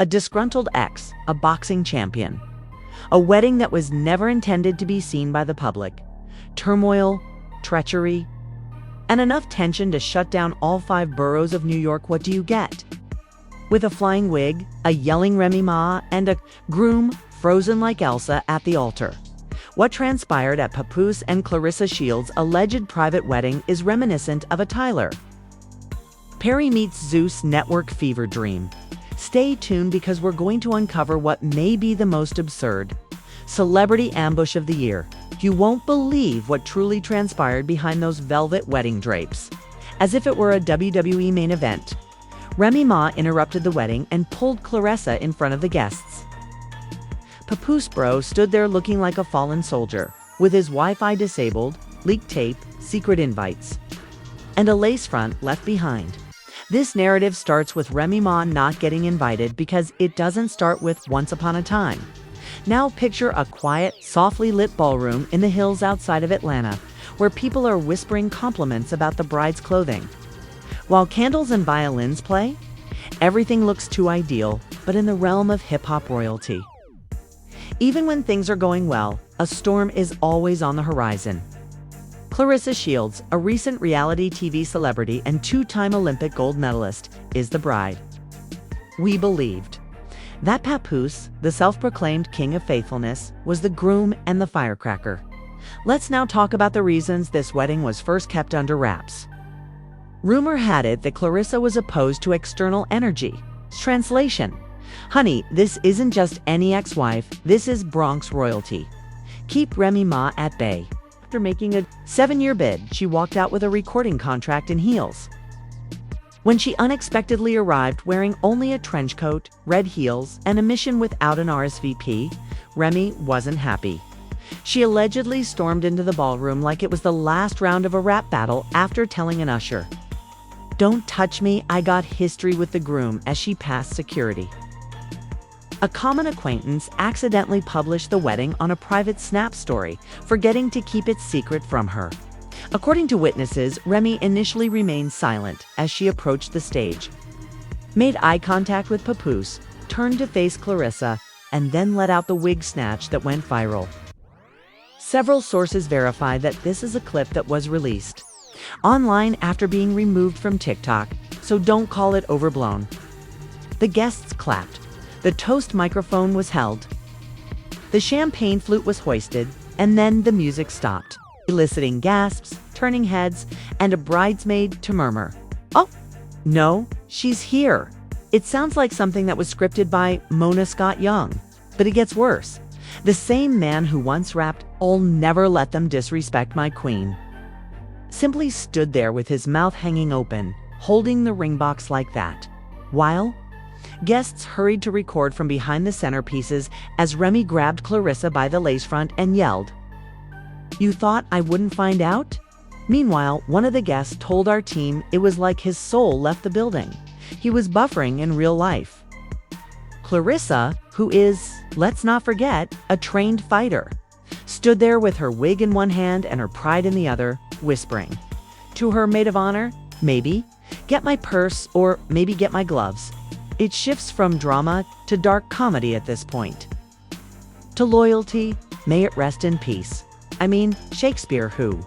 a disgruntled ex, a boxing champion. A wedding that was never intended to be seen by the public. Turmoil, treachery, and enough tension to shut down all 5 boroughs of New York. What do you get? With a flying wig, a yelling Remy Ma, and a groom frozen like Elsa at the altar. What transpired at Papoose and Claressa Shields' alleged private wedding is reminiscent of a Tyler Perry meets Zeus network fever dream. Stay tuned because we're going to uncover what may be the most absurd celebrity ambush of the year. You won't believe what truly transpired behind those velvet wedding drapes. As if it were a WWE main event, Remy Ma interrupted the wedding and pulled Claressa in front of the guests. Papoose bro stood there looking like a fallen soldier, with his Wi-Fi disabled, leaked tape, secret invites, and a lace front left behind. This narrative starts with Remy Ma not getting invited because it doesn't start with once upon a time. Now picture a quiet, softly lit ballroom in the hills outside of Atlanta, where people are whispering compliments about the bride's clothing. While candles and violins play, everything looks too ideal, but in the realm of hip-hop royalty. Even when things are going well, a storm is always on the horizon. Claressa Shields, a recent reality TV celebrity and 2-time Olympic gold medalist, is the bride. We believed that Papoose, the self-proclaimed king of faithfulness, was the groom and the firecracker. Let's now talk about the reasons this wedding was first kept under wraps. Rumor had it that Claressa was opposed to external energy. Translation: honey, this isn't just any ex-wife, this is Bronx royalty. Keep Remy Ma at bay. After making a 7-year bid, she walked out with a recording contract and heels. When she unexpectedly arrived wearing only a trench coat, red heels, and a mission without an RSVP, Remy wasn't happy. She allegedly stormed into the ballroom like it was the last round of a rap battle after telling an usher, "Don't touch me, I got history with the groom," as she passed security. A common acquaintance accidentally published the wedding on a private Snap story, forgetting to keep it secret from her. According to witnesses, Remy initially remained silent as she approached the stage, made eye contact with Papoose, turned to face Claressa, and then let out the wig snatch that went viral. Several sources verify that this is a clip that was released online after being removed from TikTok, so don't call it overblown. The guests clapped. The toast microphone was held. The champagne flute was hoisted, and then the music stopped, eliciting gasps, turning heads, and a bridesmaid to murmur, "Oh, no, she's here." It sounds like something that was scripted by Mona Scott Young, but it gets worse. The same man who once rapped, "I'll never let them disrespect my queen," simply stood there with his mouth hanging open, holding the ring box like that, while guests hurried to record from behind the centerpieces as Remy grabbed Claressa by the lace front and yelled, "You thought I wouldn't find out?" Meanwhile, one of the guests told our team it was like his soul left the building. He was buffering in real life. Claressa, who is, let's not forget, a trained fighter, stood there with her wig in one hand and her pride in the other, whispering to her maid of honor, "Maybe get my purse, or maybe get my gloves." It shifts from drama to dark comedy at this point. To loyalty, may it rest in peace. I mean, Shakespeare who?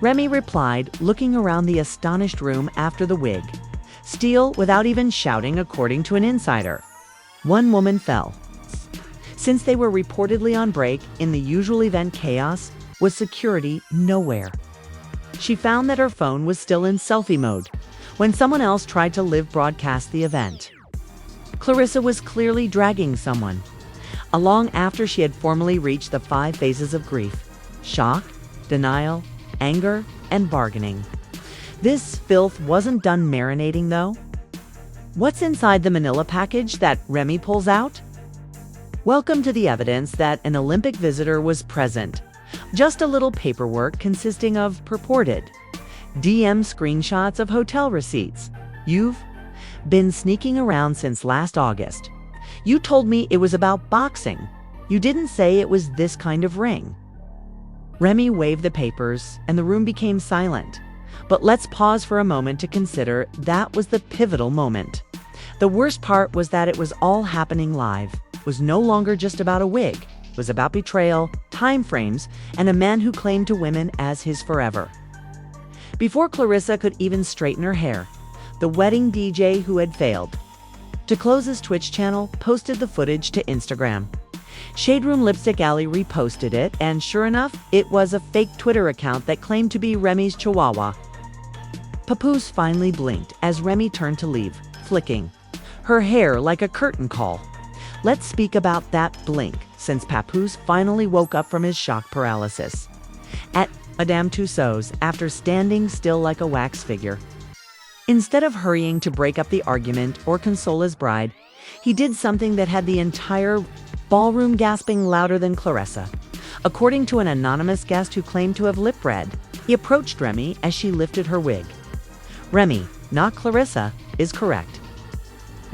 Remy replied, looking around the astonished room after the wig. Steal without even shouting, according to an insider. One woman fell. Since they were reportedly on break in the usual event chaos, was security nowhere. She found that her phone was still in selfie mode when someone else tried to live broadcast the event. Claressa was clearly dragging someone, long after she had formally reached the 5 phases of grief: shock, denial, anger, and bargaining. This filth wasn't done marinating, though. What's inside the manila package that Remy pulls out? Welcome to the evidence that an Olympic visitor was present. Just a little paperwork consisting of purported DM screenshots of hotel receipts. You've been sneaking around since last August. You told me it was about boxing. You didn't say it was this kind of ring. Remy waved the papers, and the room became silent. But let's pause for a moment to consider that was the pivotal moment. The worst part was that it was all happening live. It was no longer just about a wig. It was about betrayal, time frames, and a man who claimed to women as his forever. Before Claressa could even straighten her hair, the wedding DJ who had failed to close his Twitch channel posted the footage to Instagram. Shade Room Lipstick Alley reposted it, and sure enough, it was a fake Twitter account that claimed to be Remy's chihuahua. Papoose finally blinked as Remy turned to leave, flicking her hair like a curtain call. Let's speak about that blink, since Papoose finally woke up from his shock paralysis at Madame Tussauds after standing still like a wax figure. Instead of hurrying to break up the argument or console his bride, he did something that had the entire ballroom gasping louder than Claressa. According to an anonymous guest who claimed to have lip read, he approached Remy as she lifted her wig. Remy, not Claressa, is correct.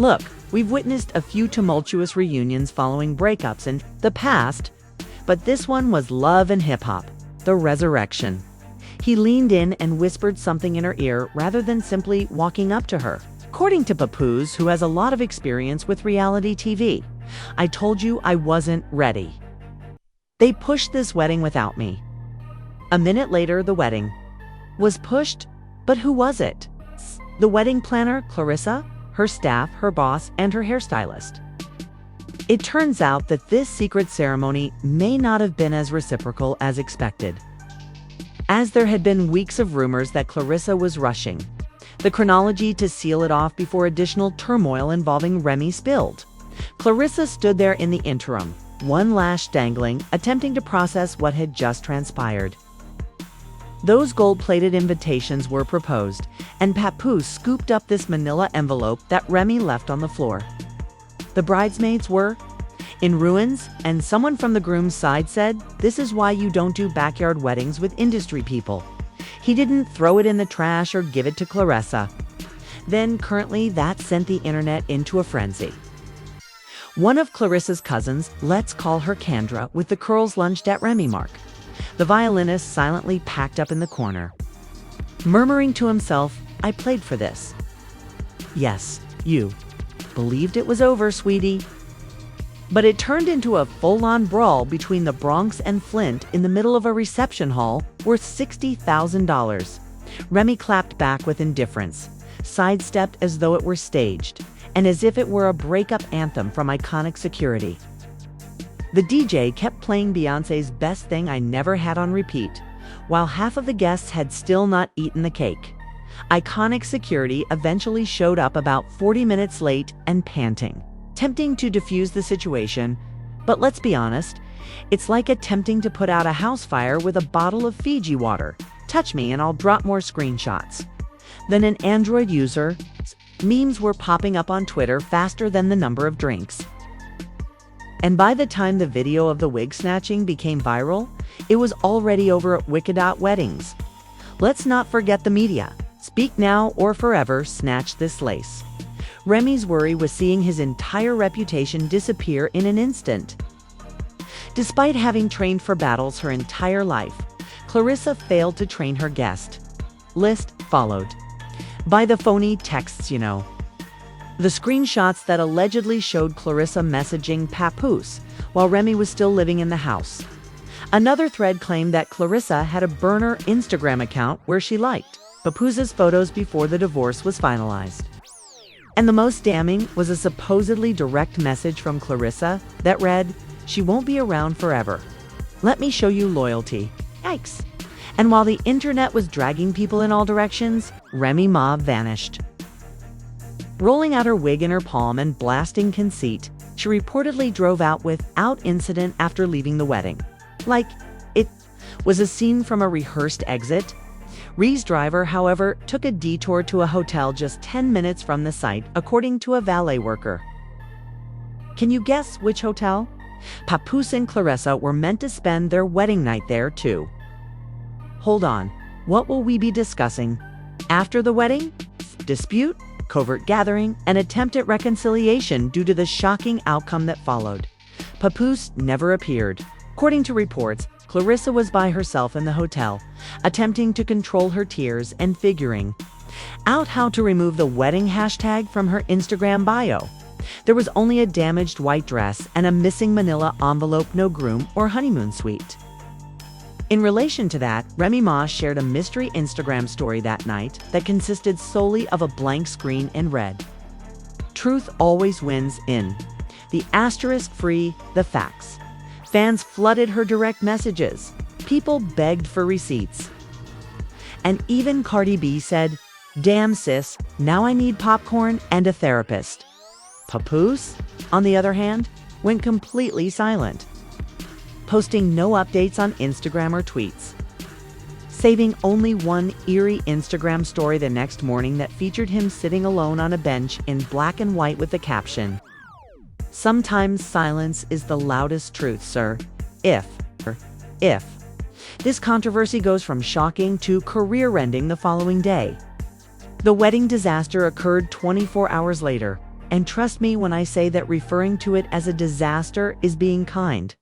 Look, we've witnessed a few tumultuous reunions following breakups in the past, but this one was love and hip-hop, the resurrection. He leaned in and whispered something in her ear rather than simply walking up to her. According to Papoose, who has a lot of experience with reality TV, I told you I wasn't ready. They pushed this wedding without me. A minute later, the wedding was pushed, but who was it? The wedding planner, Claressa, her staff, her boss, and her hairstylist. It turns out that this secret ceremony may not have been as reciprocal as expected, as there had been weeks of rumors that Claressa was rushing the chronology to seal it off before additional turmoil involving Remy spilled. Claressa stood there in the interim, one lash dangling, attempting to process what had just transpired. Those gold-plated invitations were proposed, and Papoose scooped up this manila envelope that Remy left on the floor. The bridesmaids were in ruins, and someone from the groom's side said, "This is why you don't do backyard weddings with industry people." He didn't throw it in the trash or give it to Claressa. Then, currently, that sent the internet into a frenzy. One of Claressa's cousins, let's call her Kendra, with the curls lunged at Remy Mark. The violinist silently packed up in the corner, murmuring to himself, "I played for this." Yes, you believed it was over, sweetie. But it turned into a full-on brawl between the Bronx and Flint in the middle of a reception hall worth $60,000. Remy clapped back with indifference, sidestepped as though it were staged, and as if it were a breakup anthem from iconic security. The DJ kept playing Beyoncé's Best Thing I Never Had on repeat, while half of the guests had still not eaten the cake. Iconic security eventually showed up about 40 minutes late and panting, attempting to defuse the situation, but let's be honest, it's like attempting to put out a house fire with a bottle of Fiji water. Touch me and I'll drop more screenshots. Then an Android user, memes were popping up on Twitter faster than the number of drinks. And by the time the video of the wig snatching became viral, it was already over at Wicked Weddings. Let's not forget the media. Speak now or forever snatch this lace. Remy's worry was seeing his entire reputation disappear in an instant. Despite having trained for battles her entire life, Claressa failed to train her guest list, followed by the phony texts, you know. The screenshots that allegedly showed Claressa messaging Papoose while Remy was still living in the house. Another thread claimed that Claressa had a burner Instagram account where she liked Papoose's photos before the divorce was finalized. And the most damning was a supposedly direct message from Claressa that read, "She won't be around forever. Let me show you loyalty." Yikes. And while the internet was dragging people in all directions, Remy Ma vanished. Rolling out her wig in her palm and blasting conceit, she reportedly drove out without incident after leaving the wedding. Like it was a scene from a rehearsed exit. Ree's driver, however, took a detour to a hotel just 10 minutes from the site, according to a valet worker. Can you guess which hotel? Papoose and Claressa were meant to spend their wedding night there, too. Hold on, what will we be discussing? After the wedding? Dispute, covert gathering, an attempt at reconciliation due to the shocking outcome that followed. Papoose never appeared. According to reports, Claressa was by herself in the hotel, attempting to control her tears and figuring out how to remove the wedding hashtag from her Instagram bio. There was only a damaged white dress and a missing manila envelope, no groom or honeymoon suite. In relation to that, Remy Ma shared a mystery Instagram story that night that consisted solely of a blank screen in red. Truth always wins in. The asterisk-free, the facts. Fans flooded her direct messages. People begged for receipts. And even Cardi B said, "Damn sis, now I need popcorn and a therapist." Papoose, on the other hand, went completely silent, posting no updates on Instagram or tweets, saving only one eerie Instagram story the next morning that featured him sitting alone on a bench in black and white with the caption, "Sometimes silence is the loudest truth, sir. If. This controversy goes from shocking to career-ending the following day. The wedding disaster occurred 24 hours later, and trust me when I say that referring to it as a disaster is being kind.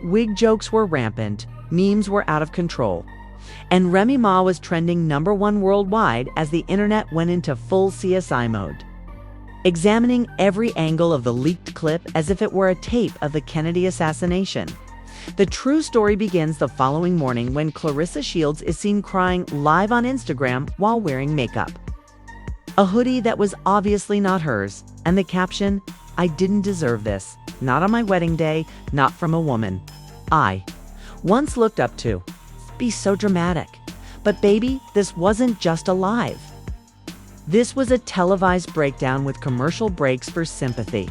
Wig jokes were rampant, memes were out of control, and Remy Ma was trending #1 worldwide as the internet went into full CSI mode, examining every angle of the leaked clip as if it were a tape of the Kennedy assassination. The true story begins the following morning when Claressa Shields is seen crying live on Instagram while wearing makeup. A hoodie that was obviously not hers, and the caption, "I didn't deserve this. Not on my wedding day, not from a woman I once looked up to." Be so dramatic. But baby, this wasn't just a live. This was a televised breakdown with commercial breaks for sympathy.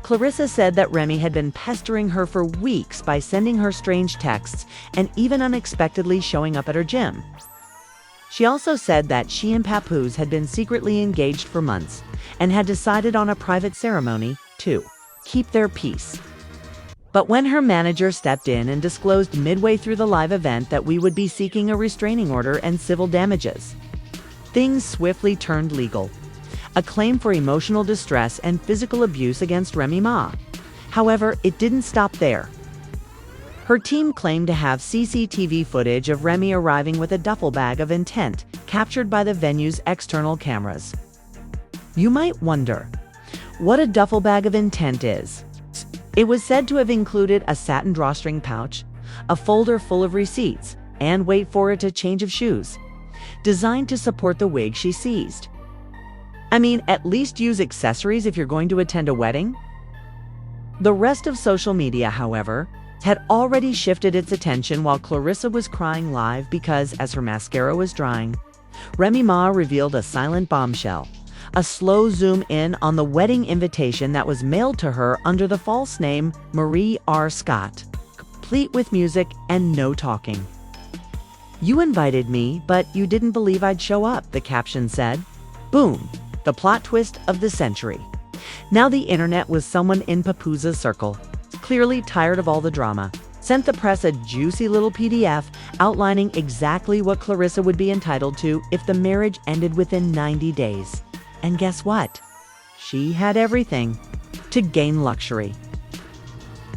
Claressa said that Remy had been pestering her for weeks by sending her strange texts and even unexpectedly showing up at her gym. She also said that she and Papoose had been secretly engaged for months and had decided on a private ceremony to keep their peace. But when her manager stepped in and disclosed midway through the live event that we would be seeking a restraining order and civil damages, things swiftly turned legal. A claim for emotional distress and physical abuse against Remy Ma. However, it didn't stop there. Her team claimed to have CCTV footage of Remy arriving with a duffel bag of intent captured by the venue's external cameras. You might wonder what a duffel bag of intent is. It was said to have included a satin drawstring pouch, a folder full of receipts, and wait for it, a change of shoes, designed to support the wig she seized. I mean, at least use accessories if you're going to attend a wedding. The rest of social media, however, had already shifted its attention while Claressa was crying live because, as her mascara was drying, Remy Ma revealed a silent bombshell, a slow zoom in on the wedding invitation that was mailed to her under the false name Marie R. Scott, complete with music and no talking. "You invited me, but you didn't believe I'd show up," the caption said. Boom. The plot twist of the century. Now the internet was someone in Papoose's circle, clearly tired of all the drama, sent the press a juicy little PDF outlining exactly what Claressa would be entitled to if the marriage ended within 90 days. And guess what? She had everything to gain luxury.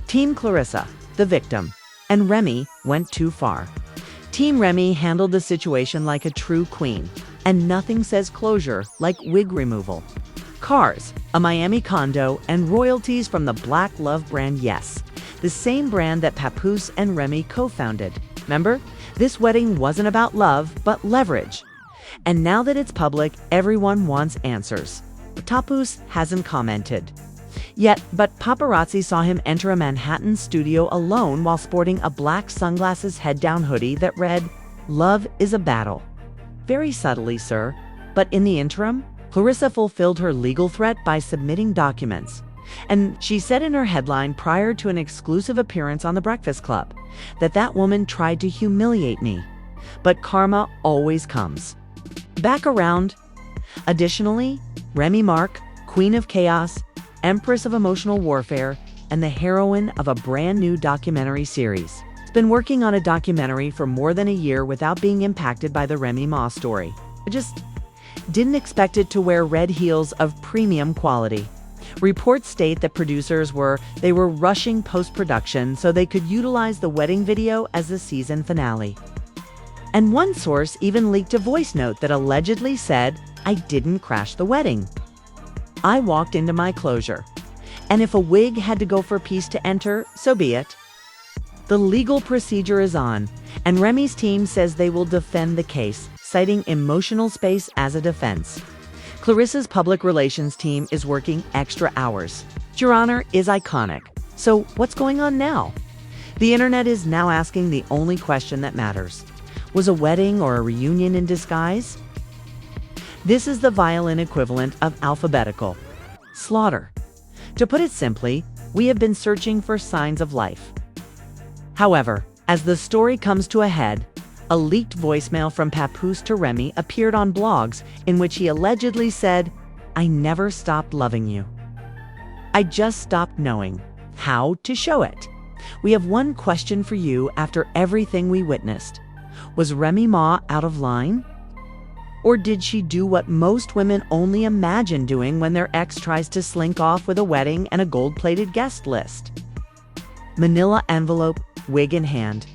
Team Claressa, the victim, and Remy went too far. Team Remy handled the situation like a true queen. And nothing says closure like wig removal. Cars, a Miami condo, and royalties from the Black Love brand, yes. The same brand that Papoose and Remy co-founded. Remember? This wedding wasn't about love, but leverage. And now that it's public, everyone wants answers. Papoose hasn't commented yet, but paparazzi saw him enter a Manhattan studio alone while sporting a black sunglasses head-down hoodie that read, "Love is a battle." Very subtly, sir. But in the interim, Claressa fulfilled her legal threat by submitting documents. And she said in her headline prior to an exclusive appearance on The Breakfast Club that woman tried to humiliate me. But karma always comes back around. Additionally, Remy Ma, Queen of Chaos, Empress of Emotional Warfare, and the heroine of a brand new documentary series, been working on a documentary for more than a year without being impacted by the Remy Ma story. I just didn't expect it to wear red heels of premium quality. Reports state that producers were rushing post-production so they could utilize the wedding video as the season finale. And one source even leaked a voice note that allegedly said, "I didn't crash the wedding. I walked into my closure. And if a wig had to go for peace to enter, so be it." The legal procedure is on, and Remy's team says they will defend the case, citing emotional space as a defense. Claressa's public relations team is working extra hours. Your Honor is iconic. So what's going on now? The internet is now asking the only question that matters. Was a wedding or a reunion in disguise? This is the violin equivalent of alphabetical. Slaughter. To put it simply, we have been searching for signs of life. However, as the story comes to a head, a leaked voicemail from Papoose to Remy appeared on blogs in which he allegedly said, "I never stopped loving you. I just stopped knowing how to show it." We have one question for you after everything we witnessed. Was Remy Ma out of line? Or did she do what most women only imagine doing when their ex tries to slink off with a wedding and a gold-plated guest list? Manila envelope, wig in hand,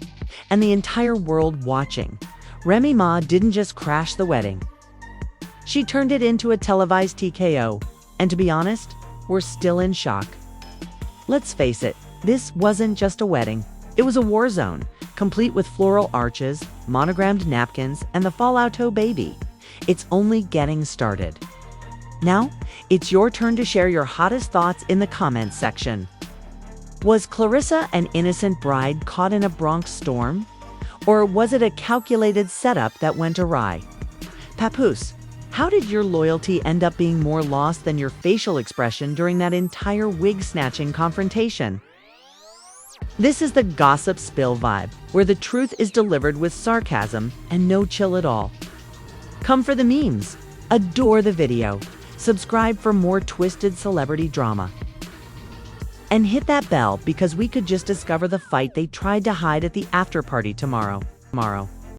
and the entire world watching. Remy Ma didn't just crash the wedding. She turned it into a televised TKO, and to be honest, we're still in shock. Let's face it, this wasn't just a wedding. It was a war zone, complete with floral arches, monogrammed napkins, and the Fallouto baby. It's only getting started. Now, it's your turn to share your hottest thoughts in the comments section. Was Claressa an innocent bride caught in a Bronx storm? Or was it a calculated setup that went awry? Papoose, how did your loyalty end up being more lost than your facial expression during that entire wig-snatching confrontation? This is the gossip spill vibe, where the truth is delivered with sarcasm and no chill at all. Come for the memes, adore the video, subscribe for more twisted celebrity drama. And hit that bell because we could just discover the fight they tried to hide at the after party tomorrow.